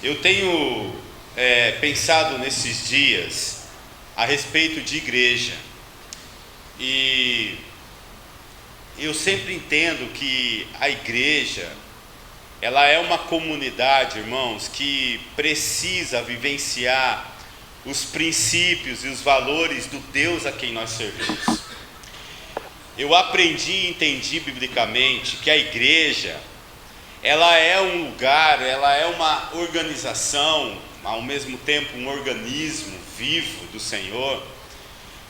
Eu tenho pensado nesses dias a respeito de igreja, e eu sempre entendo que a igreja, ela é uma comunidade, irmãos, que precisa vivenciar os princípios e os valores do Deus a quem nós servimos. Eu aprendi e entendi biblicamente que a igreja, ela é um lugar, ela é uma organização, ao mesmo tempo um organismo vivo do Senhor,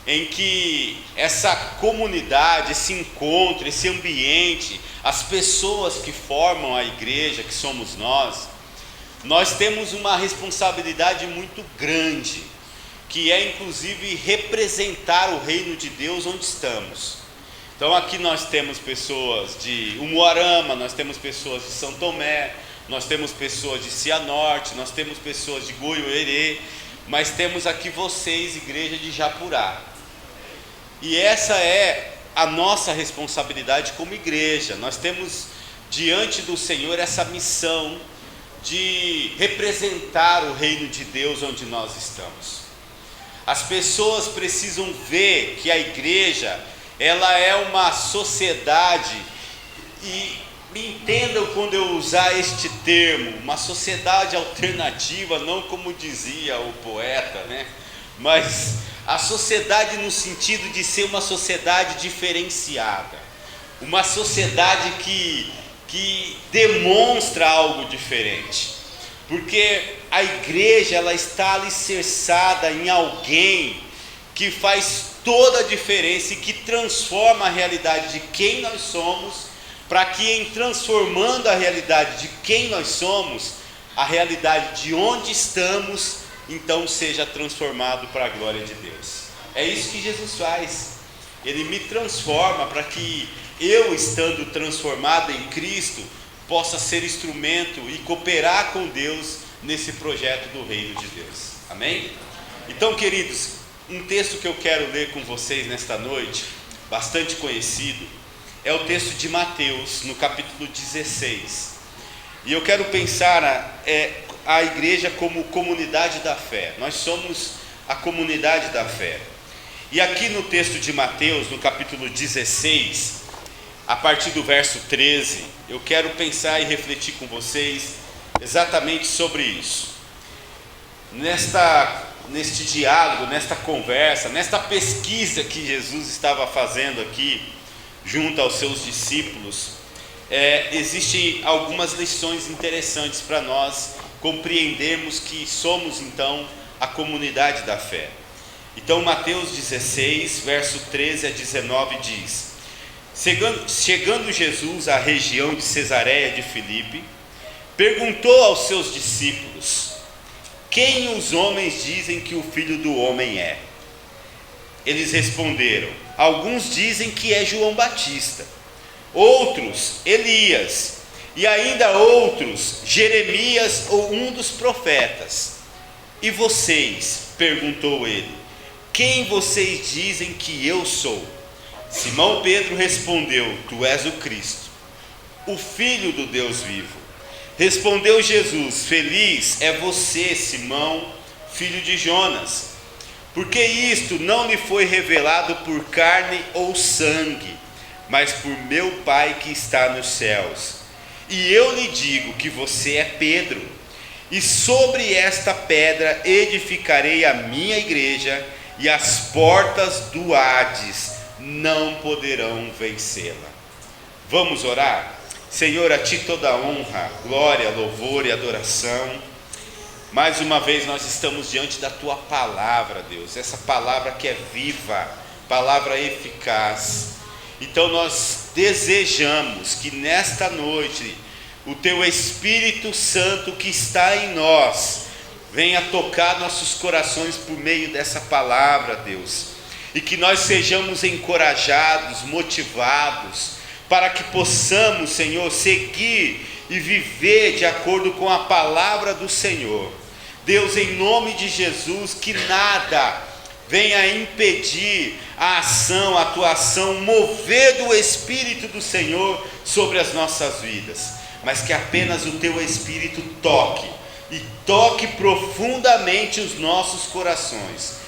em que essa comunidade, esse encontro, esse ambiente, as pessoas que formam a igreja, que somos nós temos uma responsabilidade muito grande, que é inclusive representar o reino de Deus onde estamos. Então aqui nós temos pessoas de Umuarama, nós temos pessoas de São Tomé, nós temos pessoas de Cianorte, nós temos pessoas de Goiôerê, mas temos aqui vocês, igreja de Japurá. E essa é a nossa responsabilidade como igreja. Nós temos diante do Senhor essa missão de representar o reino de Deus onde nós estamos. As pessoas precisam ver que a igreja, ela é uma sociedade, e me entendam quando eu usar este termo, uma sociedade alternativa, não como dizia o poeta, mas a sociedade no sentido de ser uma sociedade diferenciada, uma sociedade que demonstra algo diferente, porque a igreja, ela está alicerçada em alguém que faz toda a diferença e que transforma a realidade de quem nós somos, para que em transformando a realidade de quem nós somos, a realidade de onde estamos, então seja transformado para a glória de Deus. É isso que Jesus faz. Ele me transforma para que eu, estando transformado em Cristo, possa ser instrumento e cooperar com Deus nesse projeto do reino de Deus. Amém? Então, queridos, um texto que eu quero ler com vocês nesta noite, bastante conhecido, é o texto de Mateus, no capítulo 16. E eu quero pensar a igreja como comunidade da fé. Nós somos a comunidade da fé. E aqui no texto de Mateus, no capítulo 16, a partir do verso 13, eu quero pensar e refletir com vocês exatamente sobre isso. Neste diálogo, nesta conversa, nesta pesquisa que Jesus estava fazendo aqui, junto aos seus discípulos, existem algumas lições interessantes para nós compreendermos que somos então a comunidade da fé. Então Mateus 16, verso 13 a 19 diz: Chegando Jesus à região de Cesareia de Filipe, perguntou aos seus discípulos: quem os homens dizem que o Filho do Homem é? Eles responderam: alguns dizem que é João Batista, outros Elias, e ainda outros Jeremias ou um dos profetas. E vocês? Perguntou ele: quem vocês dizem que eu sou? Simão Pedro respondeu: tu és o Cristo, o Filho do Deus vivo. Respondeu Jesus: feliz é você, Simão, filho de Jonas, porque isto não lhe foi revelado por carne ou sangue, mas por meu Pai que está nos céus. E eu lhe digo que você é Pedro, e sobre esta pedra edificarei a minha igreja, e as portas do Hades não poderão vencê-la. Vamos orar? Senhor, a Ti toda honra, glória, louvor e adoração. Mais uma vez nós estamos diante da Tua palavra, Deus, essa palavra que é viva, palavra eficaz. Então nós desejamos que nesta noite o Teu Espírito Santo que está em nós venha tocar nossos corações por meio dessa palavra, Deus, e que nós sejamos encorajados, motivados, para que possamos, Senhor, seguir e viver de acordo com a palavra do Senhor. Deus, em nome de Jesus, que nada venha impedir a ação, a Tua ação, mover do Espírito do Senhor sobre as nossas vidas, mas que apenas o Teu Espírito toque e toque profundamente os nossos corações,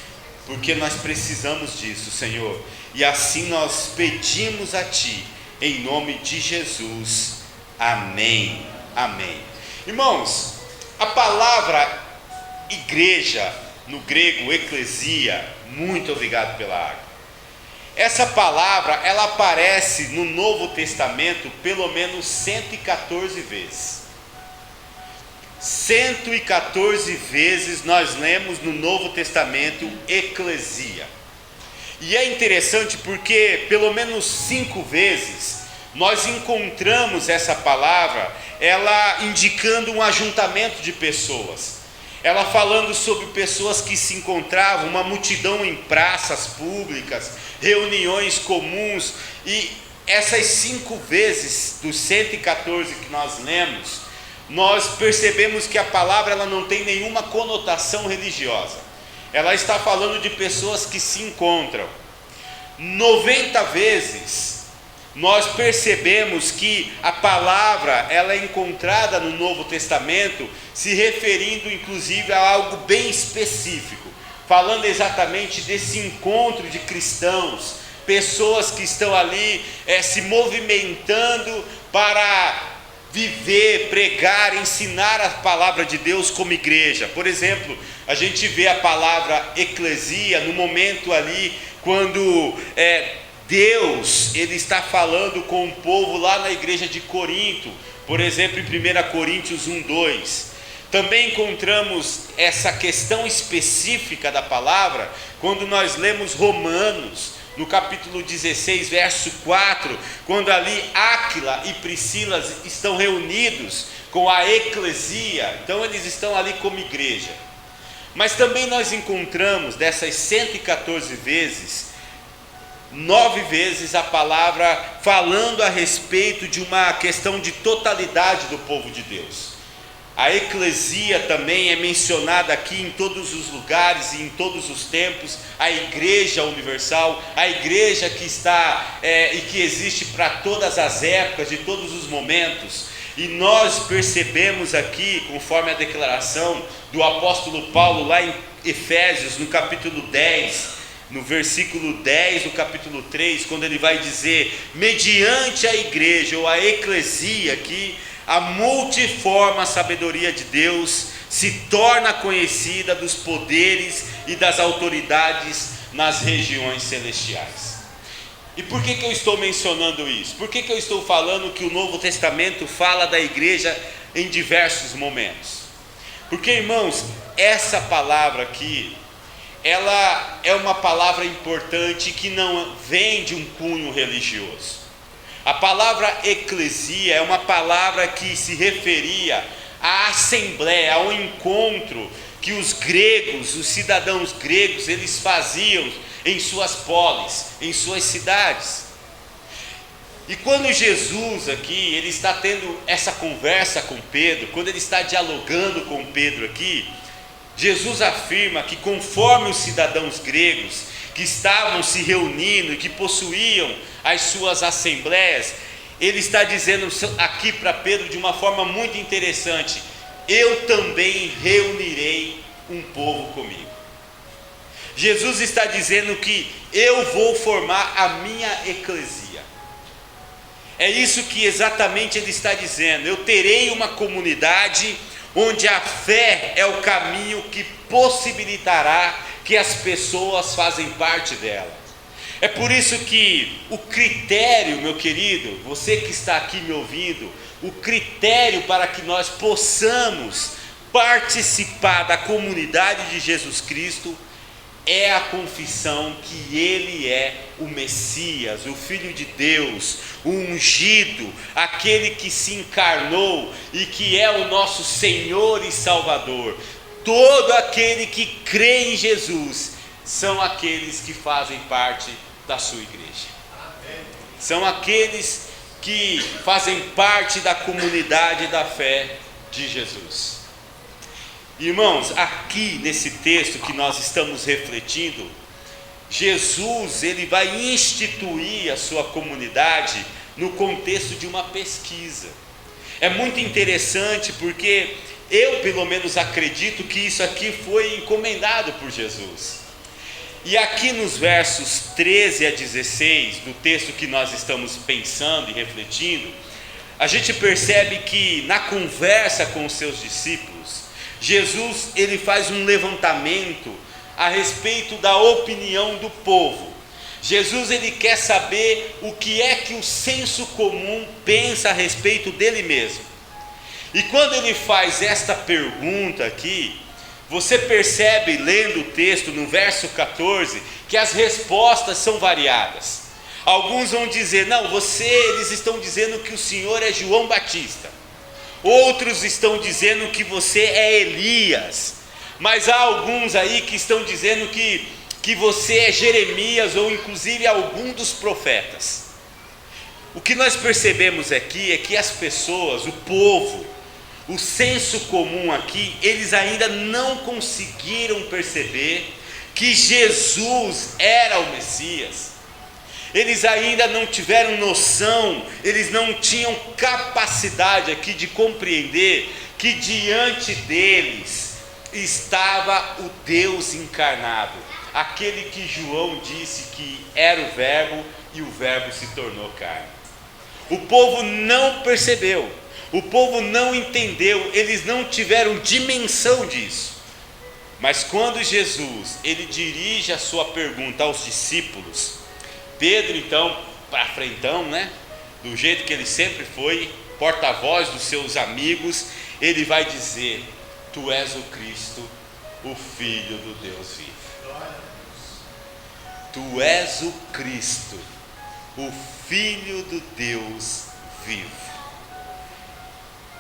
porque nós precisamos disso, Senhor. E assim nós pedimos a Ti, em nome de Jesus. Amém. Amém. Irmãos, a palavra igreja, no grego eclesia, muito obrigado pela água. Essa palavra, ela aparece no Novo Testamento pelo menos 114 vezes. 114 vezes nós lemos no Novo Testamento eclesia. E é interessante porque pelo menos 5 vezes nós encontramos essa palavra, ela indicando um ajuntamento de pessoas, ela falando sobre pessoas que se encontravam, uma multidão em praças públicas, reuniões comuns. E essas 5 vezes dos 114 que nós lemos, nós percebemos que a palavra ela não tem nenhuma conotação religiosa, ela está falando de pessoas que se encontram. 90 vezes nós percebemos que a palavra ela é encontrada no Novo Testamento se referindo inclusive a algo bem específico, falando exatamente desse encontro de cristãos, pessoas que estão ali se movimentando para viver, pregar, ensinar a palavra de Deus como igreja. Por exemplo, a gente vê a palavra eclesia no momento ali quando Deus ele está falando com o povo lá na igreja de Corinto, por exemplo, em 1 Coríntios 1:2. Também encontramos essa questão específica da palavra quando nós lemos Romanos, no capítulo 16, verso 4, quando ali Áquila e Priscila estão reunidos com a eclesia, então eles estão ali como igreja. Mas também nós encontramos dessas 114 vezes, 9 vezes a palavra falando a respeito de uma questão de totalidade do povo de Deus. A eclesia também é mencionada aqui em todos os lugares e em todos os tempos, a igreja universal, a igreja que está e que existe para todas as épocas, de todos os momentos. E nós percebemos aqui, conforme a declaração do apóstolo Paulo lá em Efésios, no capítulo 10, no versículo 10 do capítulo 3, quando ele vai dizer, mediante a igreja ou a eclesia aqui, a multiforme sabedoria de Deus se torna conhecida dos poderes e das autoridades nas regiões celestiais. E por que eu estou mencionando isso? Por que eu estou falando que o Novo Testamento fala da igreja em diversos momentos? Porque, irmãos, essa palavra aqui, ela é uma palavra importante que não vem de um cunho religioso. A palavra eclesia é uma palavra que se referia à assembleia, ao encontro que os gregos, os cidadãos gregos, eles faziam em suas polis, em suas cidades. E quando Jesus aqui, ele está tendo essa conversa com Pedro, quando ele está dialogando com Pedro aqui, Jesus afirma que conforme os cidadãos gregos que estavam se reunindo e que possuíam as suas assembleias, ele está dizendo aqui para Pedro de uma forma muito interessante, eu também reunirei um povo comigo. Jesus está dizendo que eu vou formar a minha eclesia. É isso que exatamente ele está dizendo, eu terei uma comunidade onde a fé é o caminho que possibilitará que as pessoas fazem parte dela. É por isso que o critério, meu querido, você que está aqui me ouvindo, o critério para que nós possamos participar da comunidade de Jesus Cristo é a confissão que Ele é o Messias, o Filho de Deus, o ungido, aquele que se encarnou e que é o nosso Senhor e Salvador. Todo aquele que crê em Jesus são aqueles que fazem parte da sua igreja. São aqueles que fazem parte da comunidade da fé de Jesus. Irmãos, aqui nesse texto que nós estamos refletindo, Jesus ele vai instituir a sua comunidade no contexto de uma pesquisa. É muito interessante porque Eu pelo menos acredito que isso aqui foi encomendado por Jesus. E aqui nos versos 13 a 16 do texto que nós estamos pensando e refletindo, a gente percebe que na conversa com os seus discípulos, Jesus ele faz um levantamento a respeito da opinião do povo. Jesus ele quer saber o que é que o senso comum pensa a respeito dele mesmo. E quando ele faz esta pergunta aqui, você percebe, lendo o texto no verso 14, que as respostas são variadas. Alguns vão dizer, não, eles estão dizendo que o Senhor é João Batista. Outros estão dizendo que você é Elias. Mas há alguns aí que estão dizendo que você é Jeremias ou inclusive algum dos profetas. O que nós percebemos aqui é que as pessoas, o povo, o senso comum aqui, eles ainda não conseguiram perceber que Jesus era o Messias. Eles ainda não tiveram noção, eles não tinham capacidade aqui de compreender que diante deles estava o Deus encarnado, aquele que João disse que era o Verbo e o Verbo se tornou carne. O povo não percebeu, o povo não entendeu, eles não tiveram dimensão disso. Mas quando Jesus ele dirige a sua pergunta aos discípulos, Pedro então, para frentão, do jeito que ele sempre foi, porta-voz dos seus amigos, ele vai dizer: Tu és o Cristo, o Filho do Deus vivo. Tu és o Cristo, o Filho do Deus vivo.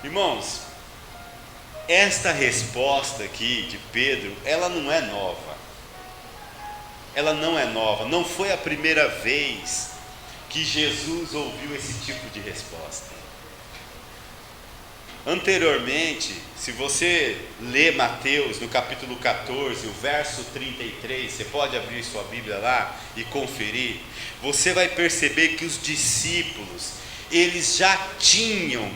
Irmãos, esta resposta aqui de Pedro, ela não é nova. Ela não é nova, não foi a primeira vez que Jesus ouviu esse tipo de resposta. Anteriormente, se você lê Mateus no capítulo 14, o verso 33, você pode abrir sua Bíblia lá e conferir, você vai perceber que os discípulos, eles já tinham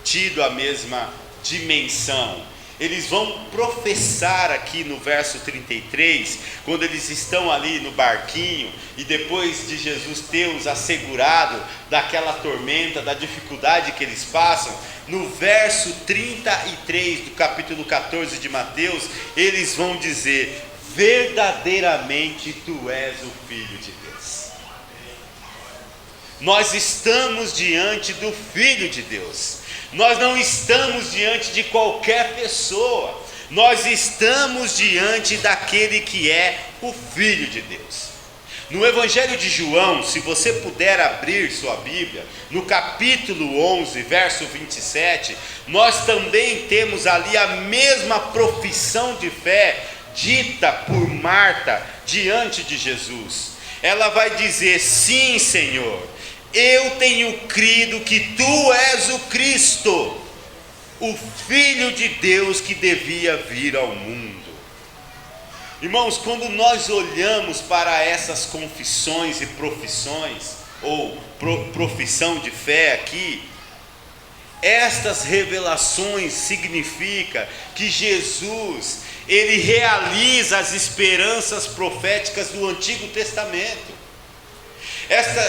tido a mesma dimensão. Eles vão professar aqui no verso 33, quando eles estão ali no barquinho, e depois de Jesus ter os assegurado daquela tormenta, da dificuldade que eles passam, no verso 33 do capítulo 14 de Mateus, eles vão dizer: verdadeiramente tu és o Filho de Deus. Nós estamos diante do Filho de Deus. Nós não estamos diante de qualquer pessoa, nós estamos diante daquele que é o Filho de Deus. No Evangelho de João, se você puder abrir sua Bíblia, no capítulo 11, verso 27, nós também temos ali a mesma profissão de fé dita por Marta diante de Jesus. Ela vai dizer: sim, Senhor, eu tenho crido que tu és o Cristo, o Filho de Deus que devia vir ao mundo. Irmãos, quando nós olhamos para essas confissões e profissões, ou profissão de fé aqui, estas revelações significam que Jesus, ele realiza as esperanças proféticas do Antigo Testamento.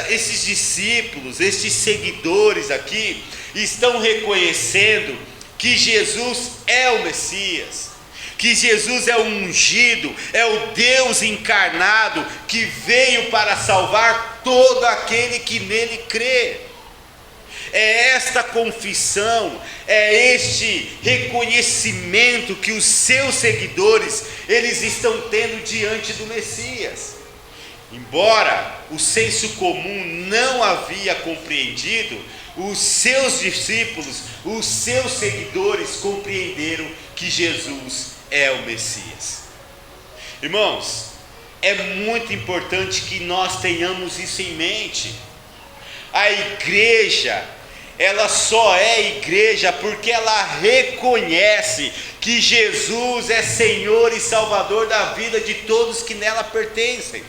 Esses discípulos, esses seguidores aqui, estão reconhecendo que Jesus é o Messias, que Jesus é o ungido, é o Deus encarnado, que veio para salvar todo aquele que nele crê. É esta confissão, é este reconhecimento que os seus seguidores, eles estão tendo diante do Messias. Embora o senso comum não havia compreendido, os seus discípulos, os seus seguidores compreenderam que Jesus é o Messias. Irmãos, é muito importante que nós tenhamos isso em mente. A igreja, ela só é igreja porque ela reconhece que Jesus é Senhor e Salvador da vida de todos que nela pertencem.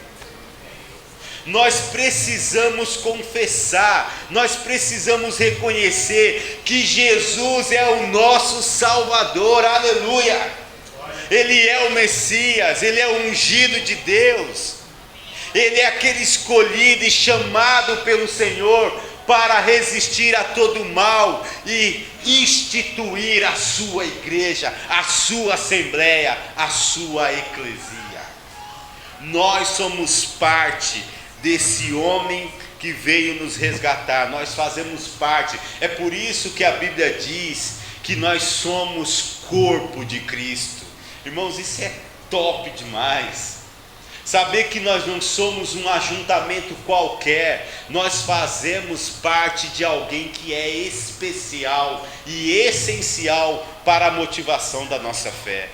Nós precisamos confessar, nós precisamos reconhecer que Jesus é o nosso Salvador, aleluia. Ele é o Messias, Ele é o ungido de Deus, Ele é aquele escolhido e chamado pelo Senhor para resistir a todo mal e instituir a sua igreja, a sua assembleia, a sua eclesia. Nós somos parte desse homem que veio nos resgatar, nós fazemos parte. É por isso que a Bíblia diz que nós somos corpo de Cristo. Irmãos, isso é top demais. Saber que nós não somos um ajuntamento qualquer, nós fazemos parte de alguém que é especial e essencial para a motivação da nossa fé.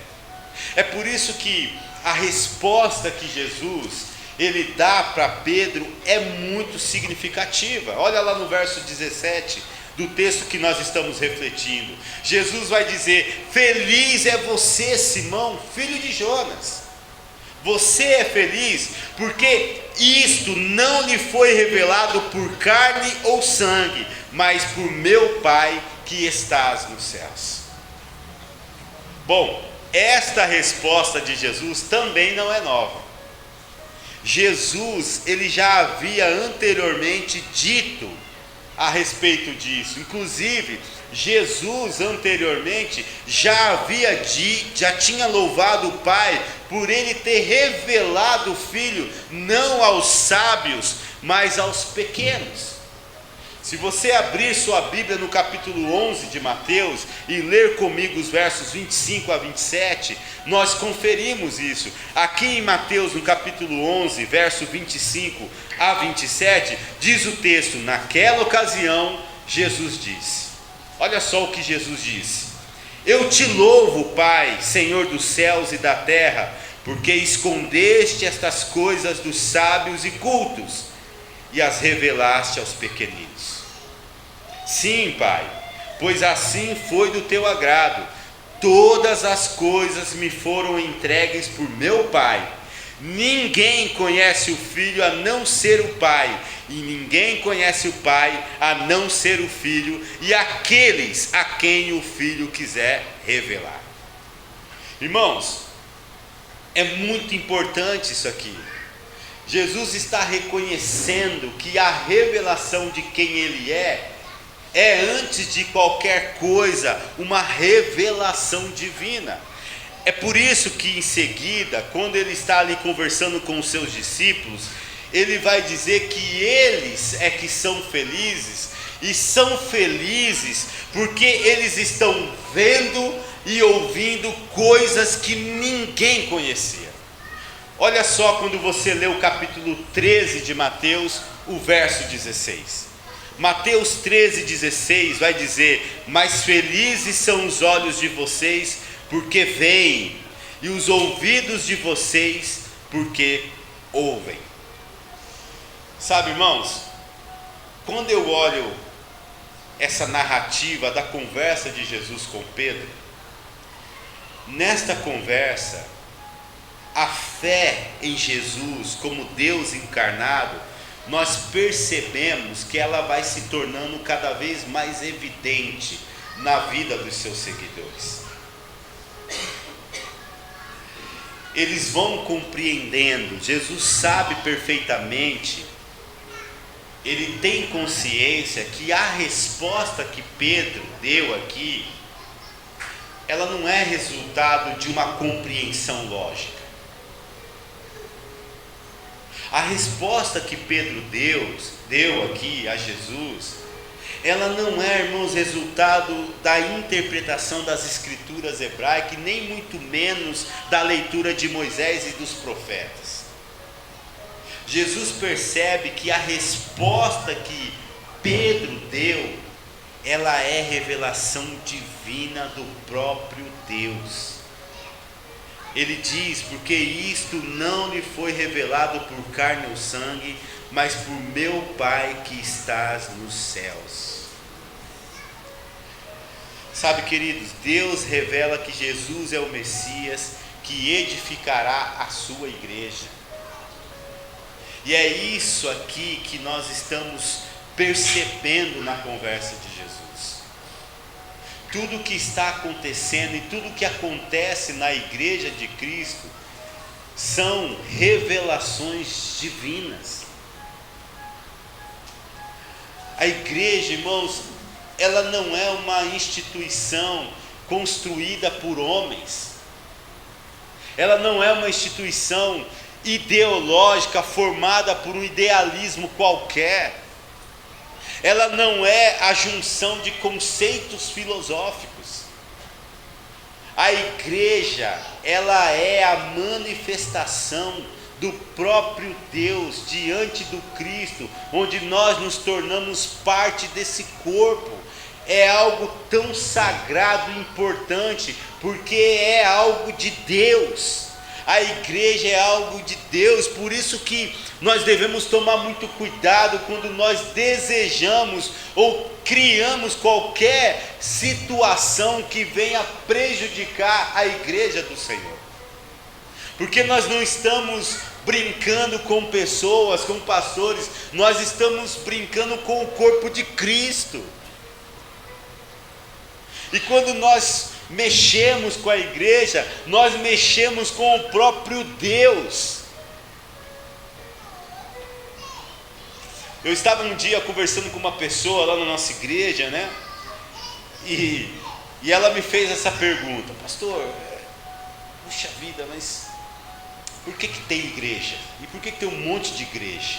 É por isso que a resposta que Jesus ele dá para Pedro é muito significativa. Olha lá no verso 17 do texto que nós estamos refletindo. Jesus vai dizer: feliz é você, Simão, filho de Jonas. Você é feliz porque isto não lhe foi revelado por carne ou sangue, mas por meu Pai que estás nos céus. Bom, esta resposta de Jesus também não é nova. Jesus, ele já havia anteriormente dito a respeito disso. Inclusive, Jesus anteriormente já tinha louvado o Pai por ele ter revelado o Filho não aos sábios, mas aos pequenos. Se você abrir sua Bíblia no capítulo 11 de Mateus e ler comigo os versos 25 a 27, nós conferimos isso. Aqui em Mateus, no capítulo 11, verso 25 a 27, diz o texto: naquela ocasião, Jesus disse. Olha só o que Jesus disse: eu te louvo, Pai, Senhor dos céus e da terra, porque escondeste estas coisas dos sábios e cultos e as revelaste aos pequeninos. Sim, Pai, pois assim foi do teu agrado. Todas as coisas me foram entregues por meu Pai. Ninguém conhece o Filho a não ser o Pai, e ninguém conhece o Pai a não ser o Filho, e aqueles a quem o Filho quiser revelar. Irmãos, é muito importante isso aqui. Jesus está reconhecendo que a revelação de quem Ele é antes de qualquer coisa uma revelação divina. É por isso que em seguida, quando ele está ali conversando com os seus discípulos, ele vai dizer que eles é que são felizes, e são felizes porque eles estão vendo e ouvindo coisas que ninguém conhecia. Olha só quando você lê o capítulo 13 de Mateus, o verso 16. Mateus 13,16 vai dizer: mas felizes são os olhos de vocês porque veem, e os ouvidos de vocês porque ouvem. Sabe, irmãos, quando eu olho essa narrativa da conversa de Jesus com Pedro, nesta conversa, a fé em Jesus como Deus encarnado, nós percebemos que ela vai se tornando cada vez mais evidente na vida dos seus seguidores. Eles vão compreendendo, Jesus sabe perfeitamente, ele tem consciência que a resposta que Pedro deu aqui, ela não é resultado de uma compreensão lógica. A resposta que Pedro deu aqui a Jesus, ela não é, irmãos, resultado da interpretação das escrituras hebraicas, e nem muito menos da leitura de Moisés e dos profetas. Jesus percebe que a resposta que Pedro deu, ela é revelação divina do próprio Deus. Ele diz: porque isto não lhe foi revelado por carne ou sangue, mas por meu Pai que estás nos céus. Sabe, queridos, Deus revela que Jesus é o Messias que edificará a sua igreja. E é isso aqui que nós estamos percebendo na conversa de Jesus. Tudo que está acontecendo e tudo que acontece na igreja de Cristo são revelações divinas. A igreja, irmãos, ela não é uma instituição construída por homens. Ela não é uma instituição ideológica formada por um idealismo qualquer. Ela não é a junção de conceitos filosóficos. A igreja, ela é a manifestação do próprio Deus diante do Cristo, onde nós nos tornamos parte desse corpo. É algo tão sagrado e importante, porque é algo de Deus. A igreja é algo de Deus, por isso que nós devemos tomar muito cuidado quando nós desejamos ou criamos qualquer situação que venha prejudicar a igreja do Senhor. Porque nós não estamos brincando com pessoas, com pastores, nós estamos brincando com o corpo de Cristo. E quando nós mexemos com a igreja, nós mexemos com o próprio Deus. Eu estava um dia conversando com uma pessoa lá na nossa igreja, né? E ela me fez essa pergunta: pastor, puxa vida, mas por que tem igreja? E por que tem um monte de igreja?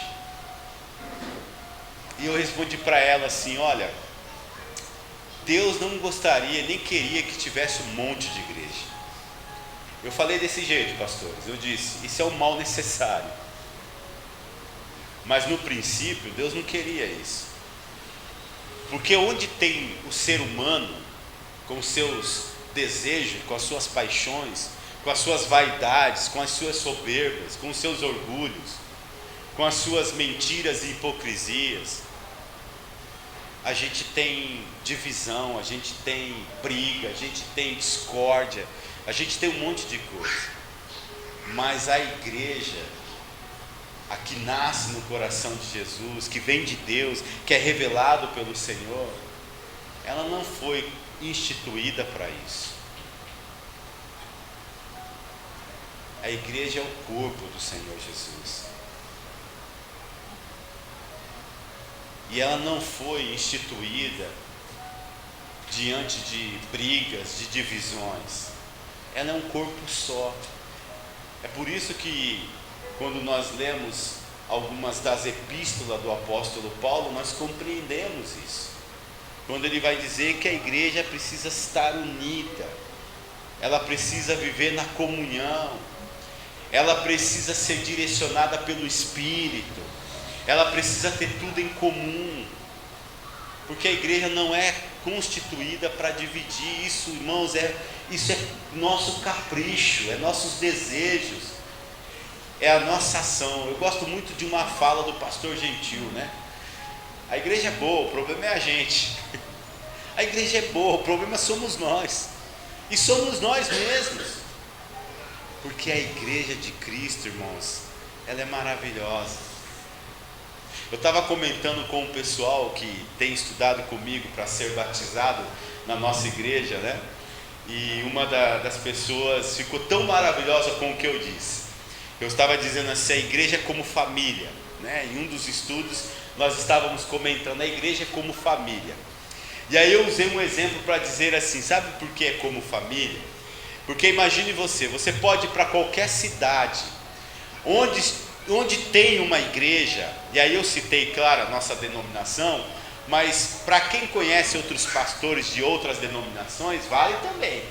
E eu respondi para ela assim: olha, Deus não gostaria, nem queria que tivesse um monte de igreja. Eu falei desse jeito, pastores, eu disse, isso é um mal necessário. Mas no princípio, Deus não queria isso. Porque onde tem o ser humano, com os seus desejos, com as suas paixões, com as suas vaidades, com as suas soberbas, com os seus orgulhos, com as suas mentiras e hipocrisias, a gente tem divisão, a gente tem briga, a gente tem discórdia, a gente tem um monte de coisa. Mas a igreja, a que nasce no coração de Jesus, que vem de Deus, que é revelado pelo Senhor, ela não foi instituída para isso. A igreja é o corpo do Senhor Jesus. E ela não foi instituída diante de brigas, de divisões. Ela é um corpo só. É por isso que quando nós lemos algumas das epístolas do apóstolo Paulo, nós compreendemos isso. Quando ele vai dizer que a igreja precisa estar unida, ela precisa viver na comunhão, ela precisa ser direcionada pelo Espírito, ela precisa ter tudo em comum, porque a igreja não é constituída para dividir. Isso, irmãos, isso é nosso capricho, é nossos desejos, é a nossa ação. Eu gosto muito de uma fala do pastor Gentil, né? A igreja é boa, o problema é a gente. A igreja é boa, o problema somos nós, e somos nós mesmos, porque a igreja de Cristo, irmãos, ela é maravilhosa. Eu estava comentando com o pessoal que tem estudado comigo para ser batizado na nossa igreja, né? E uma das pessoas ficou tão maravilhosa com o que eu disse. Eu estava dizendo assim: a igreja é como família, né? Em um dos estudos nós estávamos comentando, a igreja é como família. E aí eu usei um exemplo para dizer assim: sabe por que é como família? Porque imagine você pode ir para qualquer cidade, onde tem uma igreja, e aí eu citei, claro, a nossa denominação, mas para quem conhece outros pastores de outras denominações, vale também.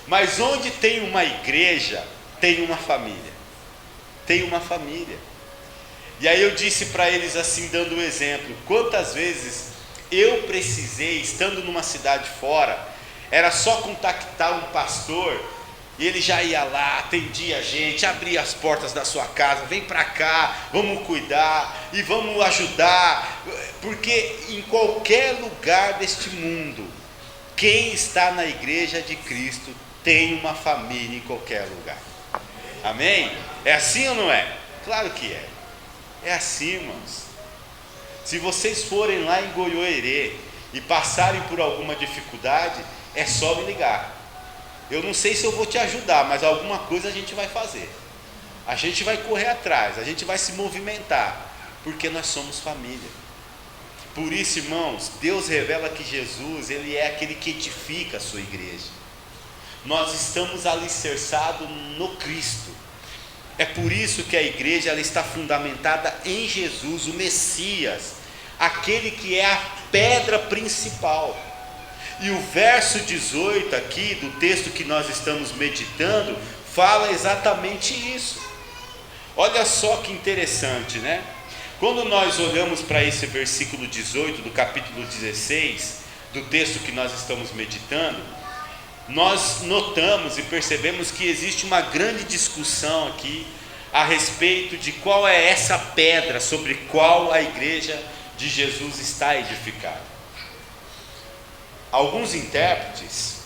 Mas onde tem uma igreja, tem uma família. Tem uma família. E aí eu disse para eles assim, dando um exemplo: quantas vezes eu precisei, estando numa cidade fora, era só contactar um pastor, e ele já ia lá, atendia a gente, abria as portas da sua casa: vem para cá, vamos cuidar e vamos ajudar. Porque em qualquer lugar deste mundo, quem está na igreja de Cristo tem uma família em qualquer lugar. Amém? É assim ou não é? Claro que é. É assim, irmãos. Se vocês forem lá em Goiôerê e passarem por alguma dificuldade, é só me ligar. Eu não sei se eu vou te ajudar, mas alguma coisa a gente vai fazer. A gente vai correr atrás, a gente vai se movimentar, porque nós somos família. Por isso, irmãos, Deus revela que Jesus, Ele é aquele que edifica a sua igreja. Nós estamos alicerçados no Cristo. É por isso que a igreja ela está fundamentada em Jesus, o Messias, aquele que é a pedra principal. E o verso 18 aqui, do texto que nós estamos meditando, fala exatamente isso. Olha só que interessante, né? Quando nós olhamos para esse versículo 18 do capítulo 16, do texto que nós estamos meditando, nós notamos e percebemos que existe uma grande discussão aqui a respeito de qual é essa pedra sobre qual a igreja de Jesus está edificada. Alguns intérpretes,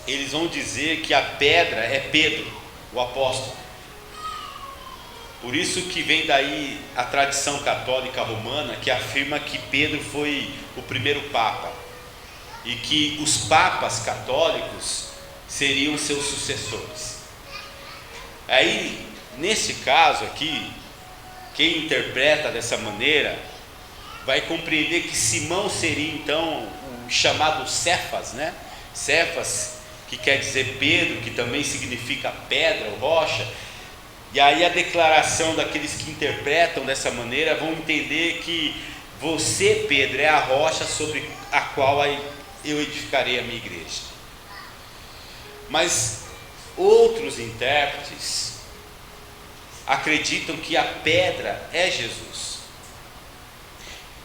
eles vão dizer que a pedra é Pedro, o apóstolo. Por isso que vem daí a tradição católica romana que afirma que Pedro foi o primeiro papa e que os papas católicos seriam seus sucessores. Aí, nesse caso aqui, quem interpreta dessa maneira vai compreender que Simão seria então o chamado Cefas, né? Cefas, que quer dizer Pedro, que também significa pedra ou rocha. E aí a declaração daqueles que interpretam dessa maneira vão entender que você, Pedro, é a rocha sobre a qual eu edificarei a minha igreja. Mas outros intérpretes acreditam que a pedra é Jesus.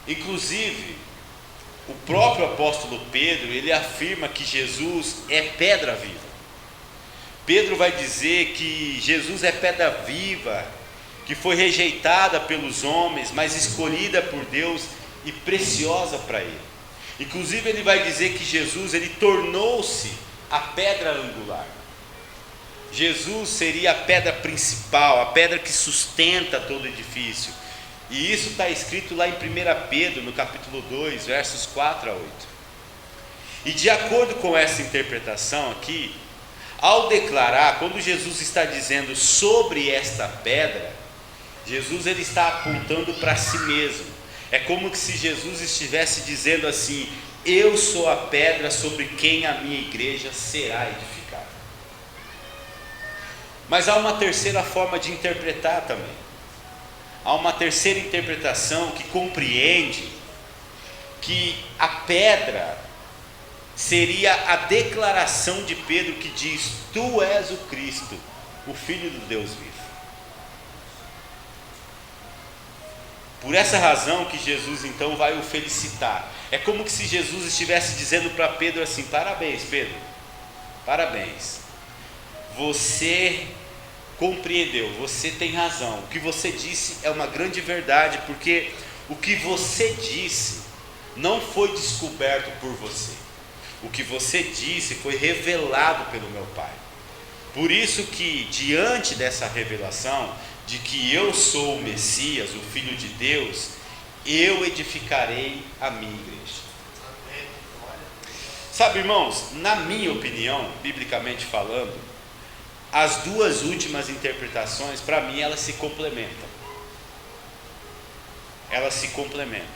Inclusive, o próprio apóstolo Pedro, ele afirma que Jesus é pedra viva. Pedro vai dizer que Jesus é pedra viva, que foi rejeitada pelos homens, mas escolhida por Deus e preciosa para Ele. Inclusive ele vai dizer que Jesus, ele tornou-se a pedra angular. Jesus seria a pedra principal, a pedra que sustenta todo o edifício. E isso está escrito lá em 1 Pedro, no capítulo 2, versos 4 a 8. E de acordo com essa interpretação aqui, ao declarar, quando Jesus está dizendo sobre esta pedra, Jesus ele está apontando para si mesmo. É como se Jesus estivesse dizendo assim: eu sou a pedra sobre quem a minha igreja será edificada. Mas há uma terceira forma de interpretar também. Há uma terceira interpretação que compreende que a pedra seria a declaração de Pedro que diz: tu és o Cristo, o Filho do Deus vivo. Por essa razão que Jesus então vai o felicitar. É como que se Jesus estivesse dizendo para Pedro assim: parabéns, Pedro, parabéns, você compreendeu, você tem razão, o que você disse é uma grande verdade, porque o que você disse não foi descoberto por você, o que você disse foi revelado pelo meu Pai. Por isso que diante dessa revelação de que eu sou o Messias, o Filho de Deus, eu edificarei a minha igreja. Sabe, irmãos, na minha opinião, biblicamente falando, as duas últimas interpretações, para mim, elas se complementam. Elas se complementam.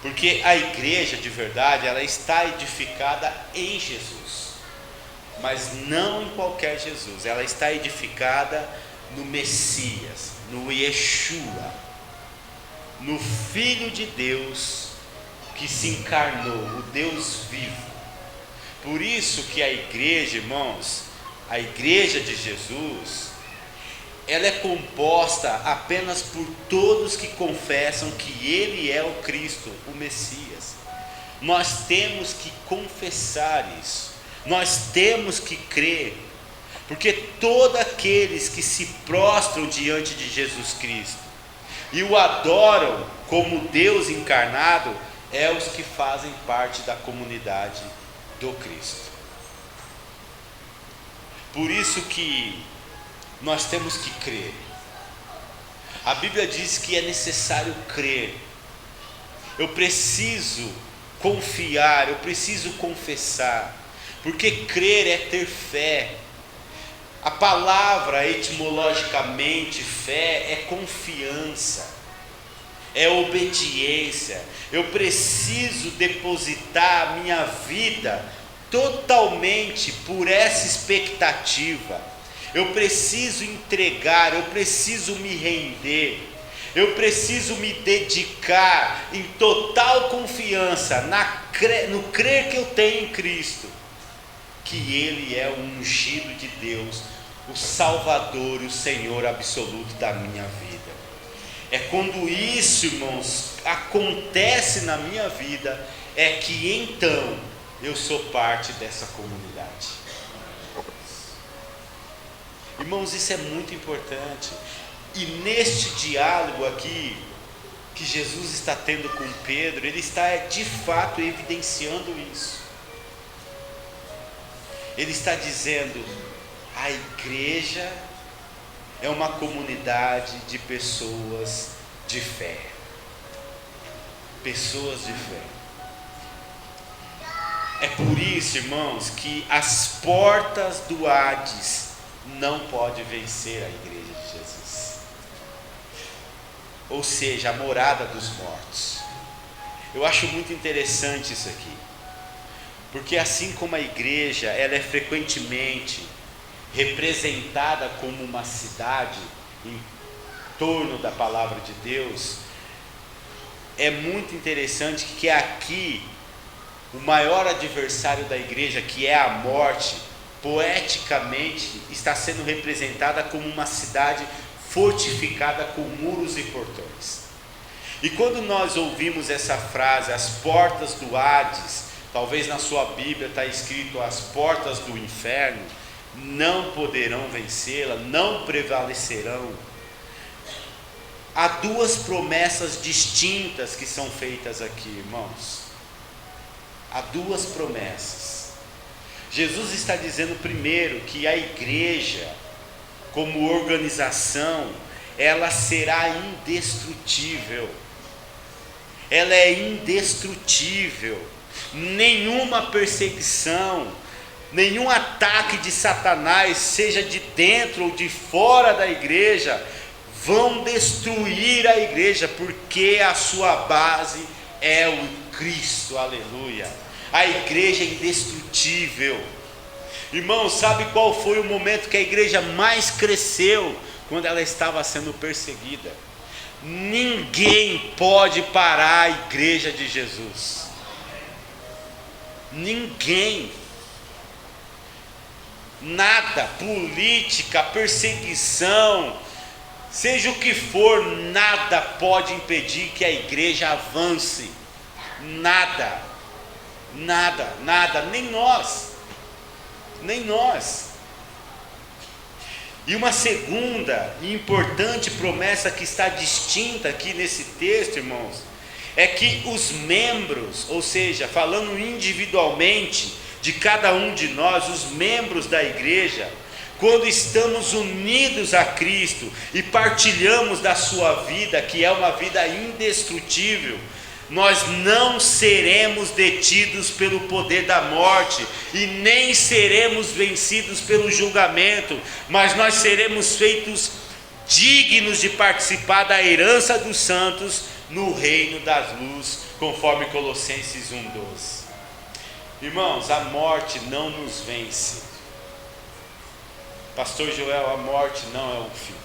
Porque a igreja de verdade, ela está edificada em Jesus. Mas não em qualquer Jesus. Ela está edificada no Messias, no Yeshua, no Filho de Deus que se encarnou, o Deus vivo. Por isso que a igreja, irmãos, a igreja de Jesus, ela é composta apenas por todos que confessam que Ele é o Cristo, o Messias. Nós temos que confessar isso, nós temos que crer, porque todos aqueles que se prostram diante de Jesus Cristo e o adoram como Deus encarnado, é os que fazem parte da comunidade do Cristo. Por isso que nós temos que crer. A Bíblia diz que é necessário crer. Eu preciso confiar, eu preciso confessar, porque crer é ter fé. A palavra, etimologicamente, fé é confiança, é obediência. Eu preciso depositar a minha vida totalmente por essa expectativa. Eu preciso entregar, eu preciso me render, eu preciso me dedicar em total confiança no crer que eu tenho em Cristo, que Ele é o ungido de Deus, o Salvador e o Senhor absoluto da minha vida. É quando isso, irmãos, acontece na minha vida, é que então eu sou parte dessa comunidade. Irmãos, isso é muito importante. E neste diálogo aqui, que Jesus está tendo com Pedro, ele está de fato evidenciando isso. Ele está dizendo: a igreja é uma comunidade de pessoas de fé. Pessoas de fé. É por isso, irmãos, que as portas do Hades não podem vencer a igreja de Jesus. Ou seja, a morada dos mortos. Eu acho muito interessante isso aqui. Porque assim como a igreja, ela é frequentemente representada como uma cidade em torno da palavra de Deus, é muito interessante que aqui o maior adversário da igreja, que é a morte, poeticamente está sendo representada como uma cidade fortificada com muros e portões. E quando nós ouvimos essa frase, as portas do Hades, talvez na sua Bíblia está escrito as portas do inferno, não poderão vencê-la, não prevalecerão. Há duas promessas distintas que são feitas aqui, irmãos. Há duas promessas. Jesus está dizendo primeiro que a igreja, como organização, ela será indestrutível. Ela é indestrutível. Nenhuma perseguição, nenhum ataque de Satanás, seja de dentro ou de fora da igreja, vão destruir a igreja, porque a sua base é o Cristo, aleluia. A igreja é indestrutível. Irmão, sabe qual foi o momento que a igreja mais cresceu? Quando ela estava sendo perseguida. Ninguém pode parar a igreja de Jesus. Ninguém. Nada, política, perseguição, seja o que for, nada pode impedir que a igreja avance. Nada, nada, nada, nem nós. E uma segunda e importante promessa que está distinta aqui nesse texto, irmãos, é que os membros, ou seja, falando individualmente de cada um de nós, os membros da igreja, quando estamos unidos a Cristo e partilhamos da sua vida, que é uma vida indestrutível, nós não seremos detidos pelo poder da morte e nem seremos vencidos pelo julgamento, mas nós seremos feitos dignos de participar da herança dos santos no reino das luzes, conforme Colossenses 1:12. Irmãos, a morte não nos vence. Pastor Joel, a morte não é o fim.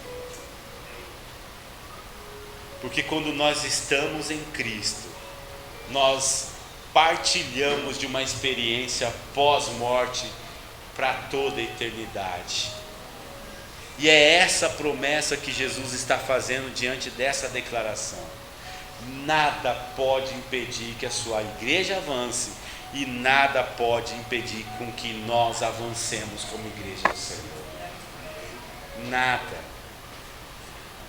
Porque quando nós estamos em Cristo, nós partilhamos de uma experiência pós-morte para toda a eternidade. E é essa promessa que Jesus está fazendo diante dessa declaração. Nada pode impedir que a sua igreja avance, e nada pode impedir com que nós avancemos como igreja do Senhor. Nada.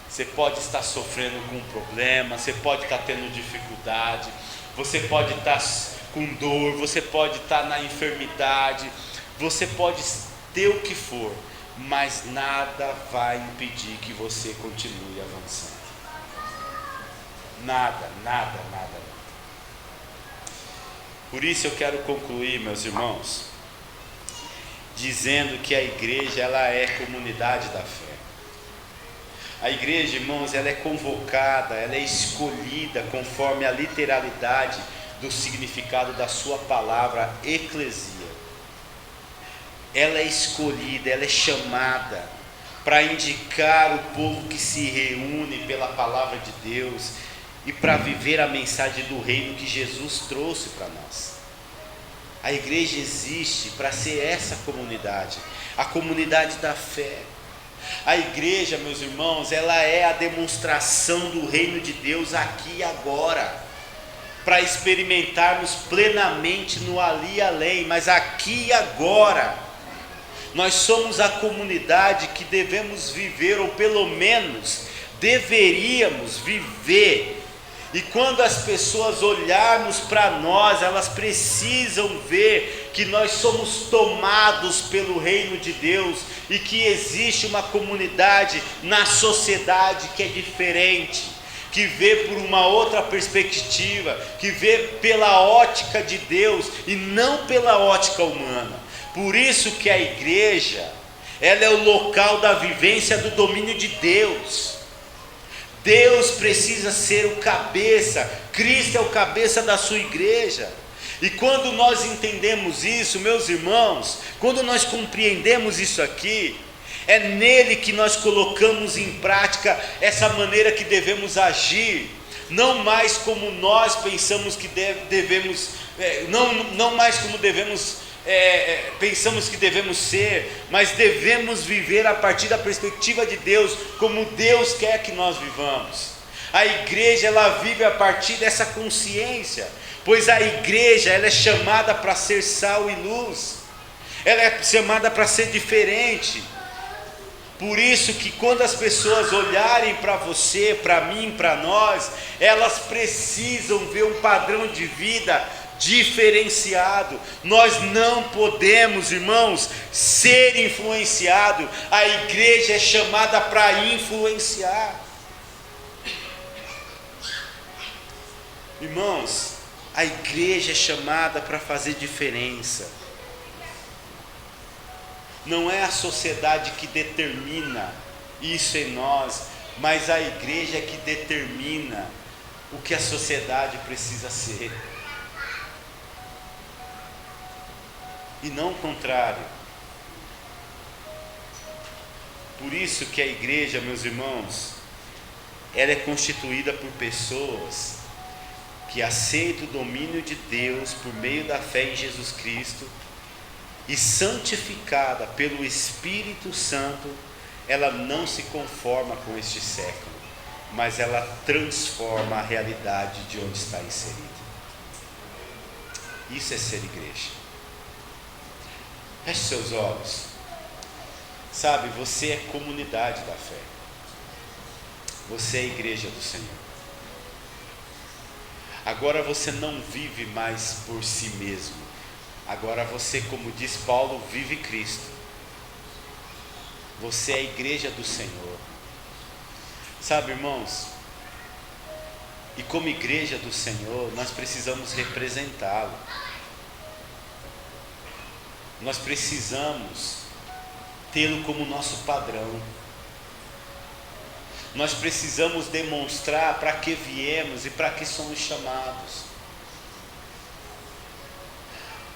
Você pode estar sofrendo com um problema, você pode estar tendo dificuldade, você pode estar com dor, você pode estar na enfermidade, você pode ter o que for, mas nada vai impedir que você continue avançando. Nada, nada, nada, nada. Por isso eu quero concluir, meus irmãos, dizendo que a igreja, ela é comunidade da fé. A igreja, irmãos, ela é convocada, ela é escolhida conforme a literalidade do significado da sua palavra eclesia. Ela é escolhida, ela é chamada para indicar o povo que se reúne pela palavra de Deus e para viver a mensagem do reino que Jesus trouxe para nós. A igreja existe para ser essa comunidade, a comunidade da fé. A igreja, meus irmãos, ela é a demonstração do reino de Deus aqui e agora, para experimentarmos plenamente no ali e além, mas aqui e agora. Nós somos a comunidade que devemos viver, ou pelo menos deveríamos viver. E quando as pessoas olharmos para nós, elas precisam ver que nós somos tomados pelo reino de Deus e que existe uma comunidade na sociedade que é diferente, que vê por uma outra perspectiva, que vê pela ótica de Deus e não pela ótica humana. Por isso que a igreja, ela é o local da vivência do domínio de Deus. Deus precisa ser o cabeça, Cristo é o cabeça da sua igreja. E quando nós entendemos isso, meus irmãos, quando nós compreendemos isso aqui, é nele que nós colocamos em prática essa maneira que devemos agir, não mais como nós pensamos que devemos, não mais como pensamos que devemos ser, mas devemos viver a partir da perspectiva de Deus, como Deus quer que nós vivamos. A igreja, ela vive a partir dessa consciência, pois a igreja, ela é chamada para ser sal e luz, ela é chamada para ser diferente. Por isso que quando as pessoas olharem para você, para mim, para nós, elas precisam ver um padrão de vida diferenciado. Nós não podemos, irmãos, ser influenciado. A igreja é chamada para influenciar. Irmãos, a igreja é chamada para fazer diferença. Não é a sociedade que determina isso em nós, mas a igreja é que determina o que a sociedade precisa ser. E não o contrário. Por isso que a igreja, meus irmãos, ela é constituída por pessoas que aceitam o domínio de Deus por meio da fé em Jesus Cristo, e santificada pelo Espírito Santo, ela não se conforma com este século, mas ela transforma a realidade de onde está inserida. Isso é ser igreja. Feche seus olhos. Sabe, você é comunidade da fé. Você é a igreja do Senhor. Agora você não vive mais por si mesmo. Agora você, como diz Paulo, vive Cristo. Você é a igreja do Senhor. Sabe, irmãos, e como igreja do Senhor, nós precisamos representá-lo. Nós precisamos tê-lo como nosso padrão. Nós precisamos demonstrar para que viemos e para que somos chamados.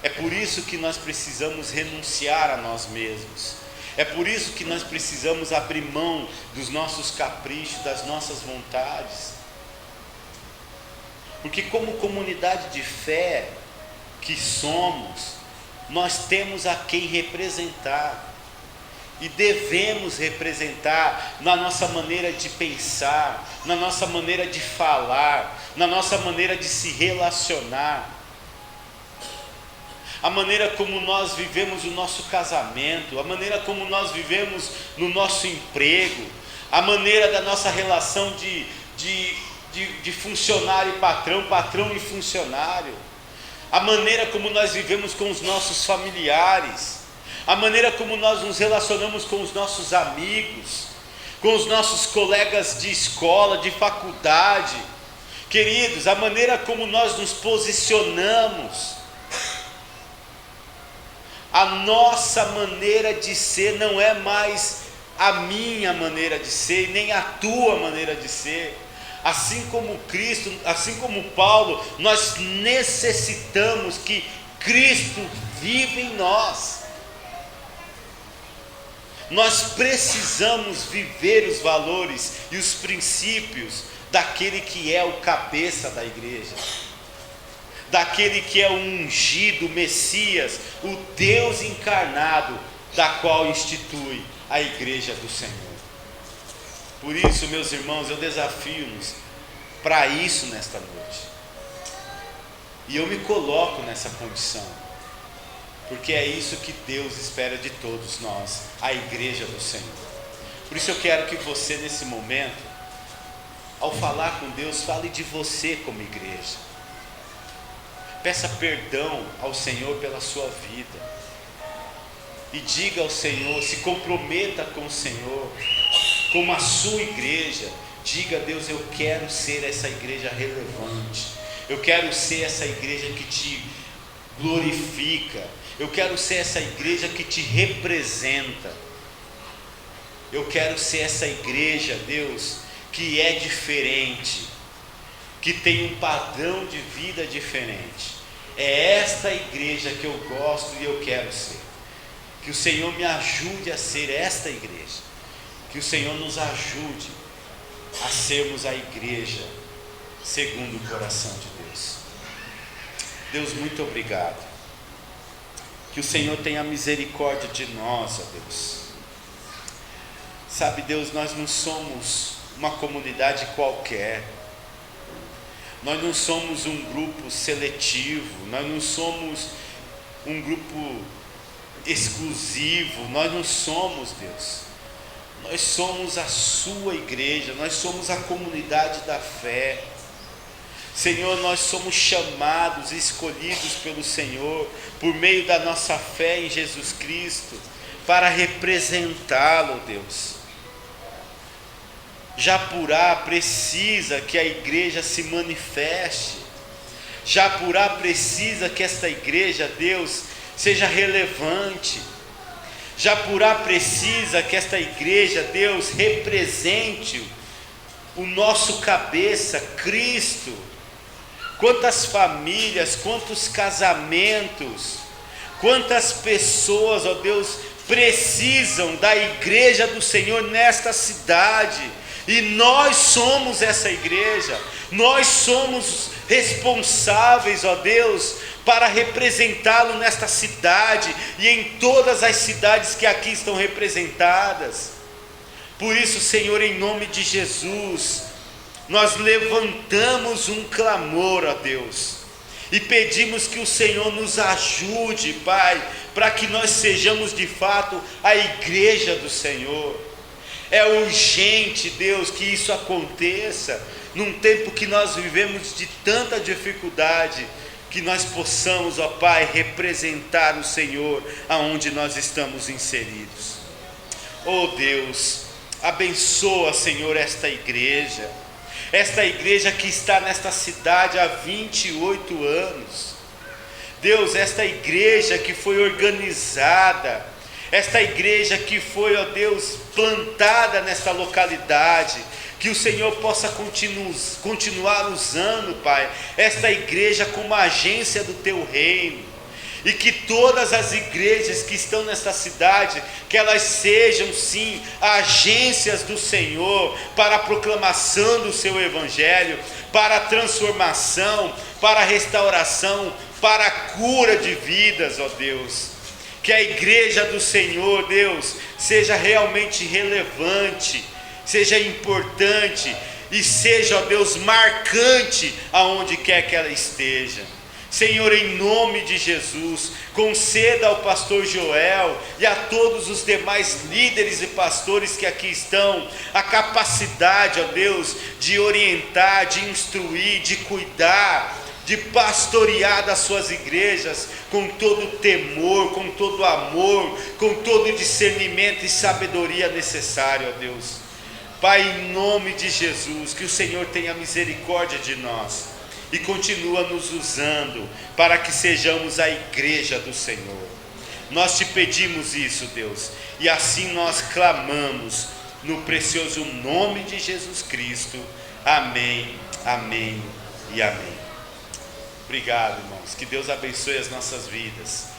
É por isso que nós precisamos renunciar a nós mesmos. É por isso que nós precisamos abrir mão dos nossos caprichos, das nossas vontades. Porque como comunidade de fé que somos, nós temos a quem representar. E devemos representar na nossa maneira de pensar, na nossa maneira de falar, na nossa maneira de se relacionar. A maneira como nós vivemos o nosso casamento, a maneira como nós vivemos no nosso emprego, a maneira da nossa relação de funcionário e patrão, patrão e funcionário, a maneira como nós vivemos com os nossos familiares, a maneira como nós nos relacionamos com os nossos amigos, com os nossos colegas de escola, de faculdade, queridos, a maneira como nós nos posicionamos. A nossa maneira de ser não é mais a minha maneira de ser, nem a tua maneira de ser. Assim como Cristo, assim como Paulo, nós necessitamos que Cristo viva em nós. Nós precisamos viver os valores e os princípios daquele que é o cabeça da igreja, daquele que é o ungido, o Messias, o Deus encarnado, da qual institui a igreja do Senhor. Por isso, meus irmãos, eu desafio-nos para isso nesta noite, e eu me coloco nessa condição, porque é isso que Deus espera de todos nós, a igreja do Senhor. Por isso eu quero que você, nesse momento, ao falar com Deus, fale de você como igreja. Peça perdão ao Senhor pela sua vida, e diga ao Senhor, se comprometa com o Senhor, como a sua igreja. Diga a Deus: eu quero ser essa igreja relevante, eu quero ser essa igreja que te glorifica, eu quero ser essa igreja que te representa, eu quero ser essa igreja, Deus, que é diferente, que tem um padrão de vida diferente. É esta igreja que eu gosto e eu quero ser. Que o Senhor me ajude a ser esta igreja, que o Senhor nos ajude a sermos a igreja segundo o coração de Deus. Deus, muito obrigado. Que o Senhor tenha misericórdia de nós, ó Deus. Sabe, Deus, nós não somos uma comunidade qualquer, nós não somos um grupo seletivo, nós não somos um grupo exclusivo, nós não somos, Deus. Nós somos a sua igreja, nós somos a comunidade da fé. Senhor, nós somos chamados e escolhidos pelo Senhor, por meio da nossa fé em Jesus Cristo, para representá-lo, Deus. Japurá precisa que a igreja se manifeste. Japurá precisa que esta igreja, Deus, seja relevante. Japurá precisa que esta igreja, Deus, represente o nosso cabeça, Cristo. Quantas famílias, quantos casamentos, quantas pessoas, ó Deus, precisam da igreja do Senhor nesta cidade, e nós somos essa igreja, nós somos responsáveis, ó Deus, para representá-lo nesta cidade e em todas as cidades que aqui estão representadas. Por isso, Senhor, em nome de Jesus, nós levantamos um clamor a Deus e pedimos que o Senhor nos ajude, Pai, para que nós sejamos de fato a igreja do Senhor. É urgente, Deus, que isso aconteça num tempo que nós vivemos de tanta dificuldade, que nós possamos, ó Pai, representar o Senhor aonde nós estamos inseridos. Oh Deus, abençoa, Senhor, esta igreja que está nesta cidade há 28 anos. Deus, esta igreja que foi organizada, esta igreja que foi, ó Deus, plantada nesta localidade, que o Senhor possa continuar usando, Pai, esta igreja como agência do Teu reino, e que todas as igrejas que estão nesta cidade, que elas sejam sim agências do Senhor, para a proclamação do Seu Evangelho, para a transformação, para a restauração, para a cura de vidas, ó Deus. Que a igreja do Senhor, Deus, seja realmente relevante, seja importante e seja, ó Deus, marcante aonde quer que ela esteja. Senhor, em nome de Jesus, conceda ao pastor Joel e a todos os demais líderes e pastores que aqui estão a capacidade, ó Deus, de orientar, de instruir, de cuidar de pastorear das suas igrejas com todo temor, com todo amor, com todo discernimento e sabedoria necessário, ó Deus. Pai, em nome de Jesus, que o Senhor tenha misericórdia de nós e continua nos usando para que sejamos a igreja do Senhor. Nós te pedimos isso, Deus, e assim nós clamamos no precioso nome de Jesus Cristo. Amém, amém e amém. Obrigado, irmãos. Que Deus abençoe as nossas vidas.